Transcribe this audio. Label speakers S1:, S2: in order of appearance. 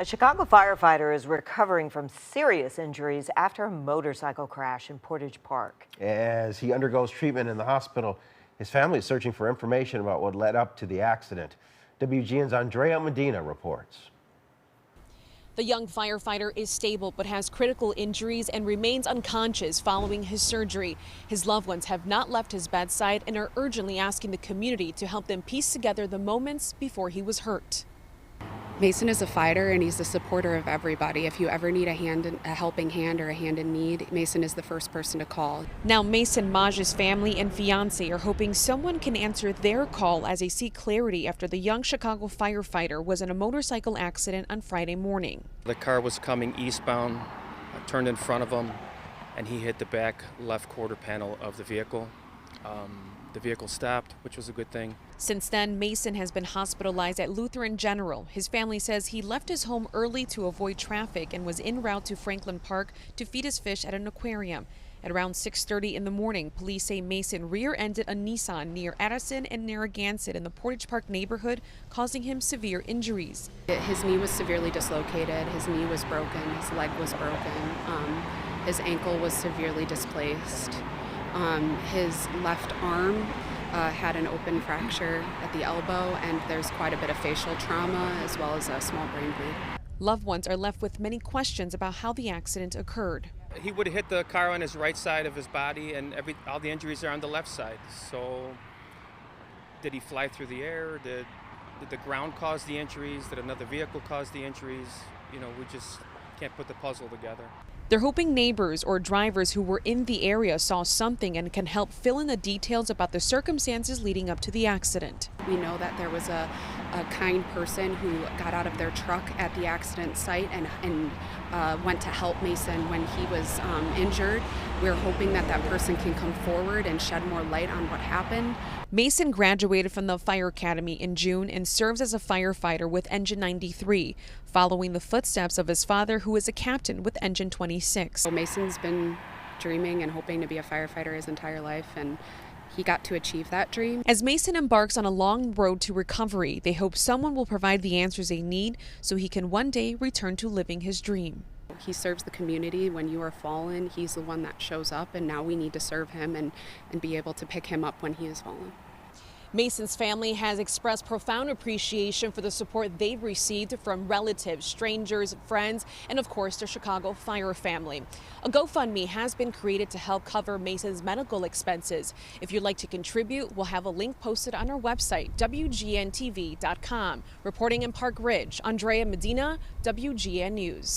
S1: A Chicago firefighter is recovering from serious injuries after a motorcycle crash in Portage Park.
S2: As he undergoes treatment in the hospital, his family is searching for information about what led up to the accident. WGN's Andrea Medina reports.
S3: The young firefighter is stable but has critical injuries and remains unconscious following his surgery. His loved ones have not left his bedside and are urgently asking the community to help them piece together the moments before he was hurt.
S4: Mason is a fighter and he's a supporter of everybody. If you ever need a helping hand or a hand in need, Mason is the first person to call.
S3: Now Mason Maj's family and fiance are hoping someone can answer their call as they seek clarity after the young Chicago firefighter was in a motorcycle accident on Friday morning.
S5: The car was coming eastbound, turned in front of him, and he hit the back left quarter panel of the vehicle. The vehicle stopped, which was a good thing.
S3: Since then, Mason has been hospitalized at Lutheran General. His family says he left his home early to avoid traffic and was en route to Franklin Park to feed his fish at an aquarium. At around 6:30 in the morning, police say Mason rear-ended a Nissan near Addison and Narragansett in the Portage Park neighborhood, causing him severe injuries.
S4: His knee was severely dislocated, his knee was broken, his leg was broken, his ankle was severely displaced. His left arm had an open fracture at the elbow, and there's quite a bit of facial trauma as well as a small brain bleed.
S3: Loved ones are left with many questions about how the accident occurred.
S5: He would have hit the car on his right side of his body, and all the injuries are on the left side. So did he fly through the air? Did the ground cause the injuries? Did another vehicle cause the injuries? You know, we just can't put the puzzle together.
S3: They're hoping neighbors or drivers who were in the area saw something and can help fill in the details about the circumstances leading up to the accident.
S4: We know that there was a kind person who got out of their truck at the accident site and went to help Mason when he was injured. We're hoping that that person can come forward and shed more light on what happened.
S3: Mason graduated from the Fire Academy in June and serves as a firefighter with Engine 93, following the footsteps of his father, who is a captain with Engine 26.
S4: So Mason's been dreaming and hoping to be a firefighter his entire life, and he got to achieve that dream.
S3: As Mason embarks on a long road to recovery, they hope someone will provide the answers they need so he can one day return to living his dream.
S4: He serves the community. When you are fallen, he's the one that shows up, and now we need to serve him and be able to pick him up when he is fallen.
S3: Mason's family has expressed profound appreciation for the support they've received from relatives, strangers, friends, and of course, the Chicago Fire family. A GoFundMe has been created to help cover Mason's medical expenses. If you'd like to contribute, we'll have a link posted on our website, WGNTV.com. Reporting in Park Ridge, Andrea Medina, WGN News.